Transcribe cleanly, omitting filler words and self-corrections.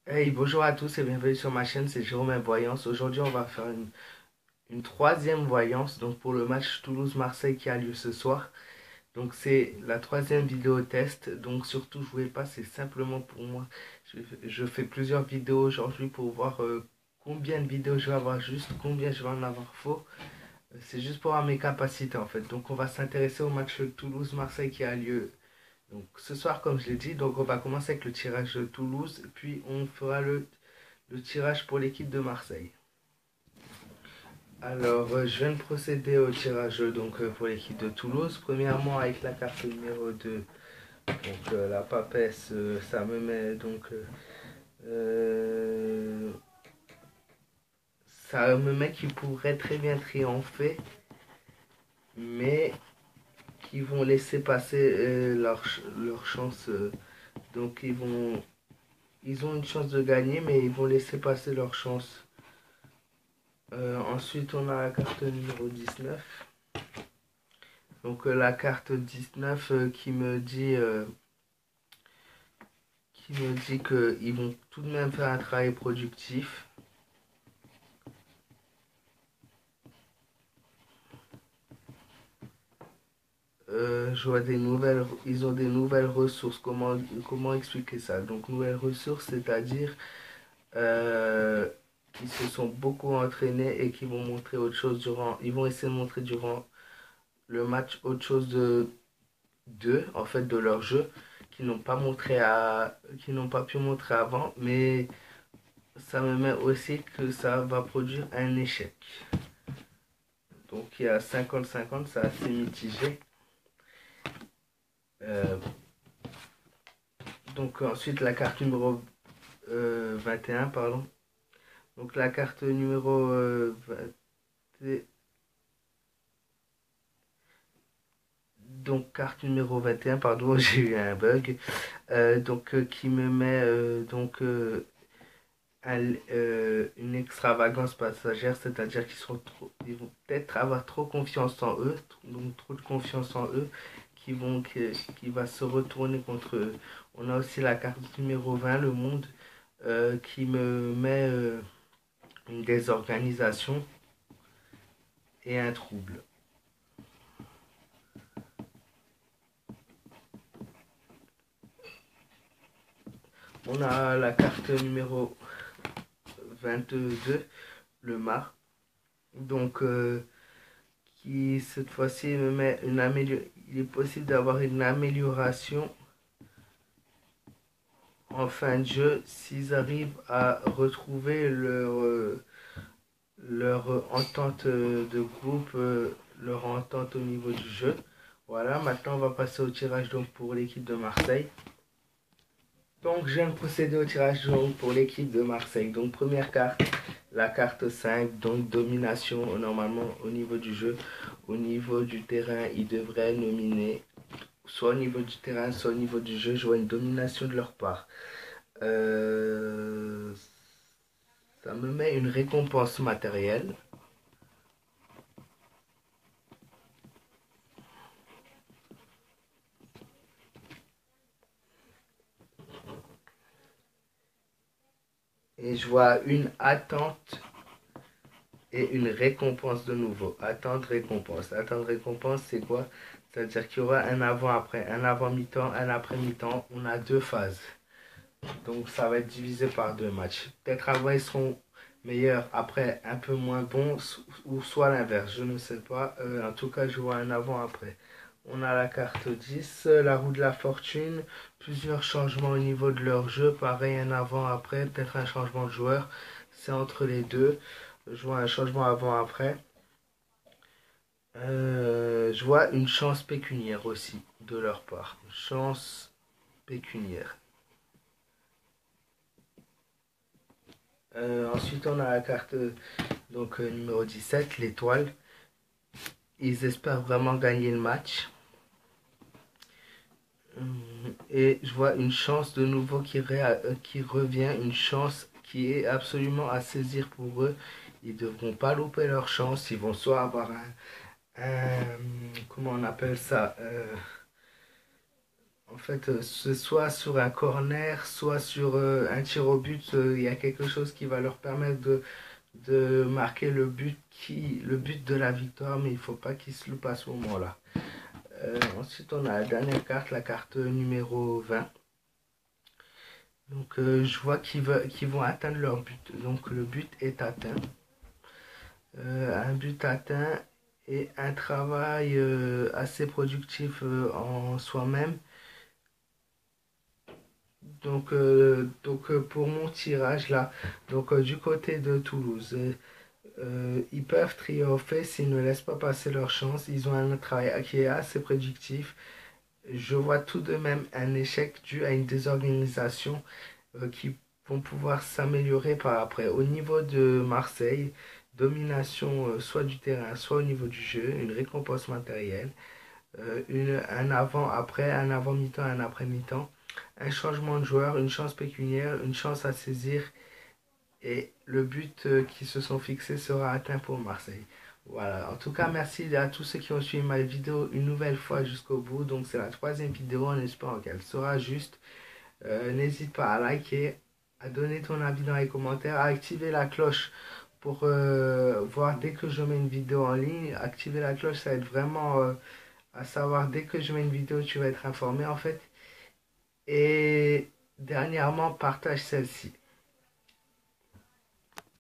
Hey, bonjour à tous et bienvenue sur ma chaîne, c'est Jérôme Voyance. Aujourd'hui, on va faire une troisième voyance donc pour le match Toulouse-Marseille qui a lieu ce soir. Donc, c'est la troisième vidéo test. Donc, surtout, jouez pas, c'est simplement pour moi. Je fais plusieurs vidéos aujourd'hui pour voir combien de vidéos je vais avoir juste, combien je vais en avoir faux. C'est juste pour voir mes capacités en fait. Donc, on va s'intéresser au match Toulouse-Marseille qui a lieu donc ce soir, comme je l'ai dit. Donc, on va commencer avec le tirage de Toulouse, puis on fera le tirage pour l'équipe de Marseille. Alors, je viens de procéder au tirage pour l'équipe de Toulouse. Premièrement, avec la carte numéro 2, la papesse, ça me met euh, ça me met qui pourrait très bien triompher, mais qui vont laisser passer leur chance. Donc, ils ont une chance de gagner, mais ils vont laisser passer leur chance. Ensuite, on a la carte numéro 19. Donc la carte 19 qui me dit qu'ils vont tout de même faire un travail productif. Je vois ils ont des nouvelles ressources. Comment expliquer ça? Donc nouvelles ressources, c'est-à-dire euh, qu'ils se sont beaucoup entraînés et qu'ils vont montrer autre chose ils vont essayer de montrer durant le match autre chose d'eux, en fait, de leur jeu, qu'ils n'ont pas pu montrer avant, mais ça me met aussi que ça va produire un échec. Donc il y a 50-50, c'est assez mitigé. Euh, donc ensuite la carte numéro 21, pardon. Donc la carte numéro 20, donc carte numéro 21, pardon, j'ai eu un bug. Qui me met une extravagance passagère, c'est-à-dire ils vont peut-être avoir trop confiance en eux, donc trop de confiance en eux, qui va se retourner contre eux. On a aussi la carte numéro 20, le monde, qui me met une désorganisation et un trouble. On a la carte numéro 22, le mât, donc qui cette fois-ci me met il est possible d'avoir une amélioration en fin de jeu s'ils arrivent à retrouver leur entente de groupe, leur entente au niveau du jeu. Voilà, maintenant on va passer au tirage pour l'équipe de Marseille. Donc je viens de procéder au tirage pour l'équipe de Marseille. Donc première carte, la carte 5, donc domination normalement au niveau du jeu. Au niveau du terrain, ils devraient nominer soit au niveau du terrain, soit au niveau du jeu. Je vois une domination de leur part. Euh, Ça me met une récompense matérielle. Et je vois une attente et une récompense de nouveau. Attente, récompense. Attente, récompense, c'est quoi? C'est-à-dire qu'il y aura un avant-après, un avant-mi-temps, un après-mi-temps. On a deux phases. Donc ça va être divisé par deux matchs. Peut-être avant ils seront meilleurs, après un peu moins bons, ou soit l'inverse, je ne sais pas. En tout cas, je vois un avant-après. On a la carte 10, la roue de la fortune, plusieurs changements au niveau de leur jeu, pareil un avant-après, peut-être un changement de joueur, c'est entre les deux. Je vois un changement avant-après. Je vois une chance pécuniaire aussi de leur part. Chance pécuniaire. Ensuite, on a la carte numéro 17, l'étoile. Ils espèrent vraiment gagner le match. Et je vois une chance de nouveau qui revient, une chance qui est absolument à saisir pour eux. Ils ne devront pas louper leur chance. Ils vont soit avoir comment on appelle ça En fait, c'est soit sur un corner, soit sur un tir au but, il y a quelque chose qui va leur permettre de marquer le but de la victoire, mais il ne faut pas qu'ils se loupent à ce moment-là. Ensuite, on a la dernière carte, la carte numéro 20. Donc, je vois qu'ils vont atteindre leur but. Donc, le but est atteint. Un but atteint et un travail assez productif en soi-même. Donc, pour mon tirage là, du côté de Toulouse, ils peuvent triompher s'ils ne laissent pas passer leur chance. Ils ont un travail qui est assez productif. Je vois tout de même un échec dû à une désorganisation qui vont pouvoir s'améliorer par après. Au niveau de Marseille, domination soit du terrain, soit au niveau du jeu, une récompense matérielle, un avant-après, un avant-mi-temps, un après-mi-temps, un changement de joueur, une chance pécuniaire, une chance à saisir et le but qui se sont fixés sera atteint pour Marseille. Voilà, en tout cas, merci à tous ceux qui ont suivi ma vidéo une nouvelle fois jusqu'au bout. Donc, c'est la troisième vidéo en espérant qu'elle sera juste. N'hésite pas à liker, à donner ton avis dans les commentaires, à activer la cloche pour voir dès que je mets une vidéo en ligne. Activer la cloche, ça aide vraiment à savoir dès que je mets une vidéo, tu vas être informé en fait. Et dernièrement, partage celle-ci.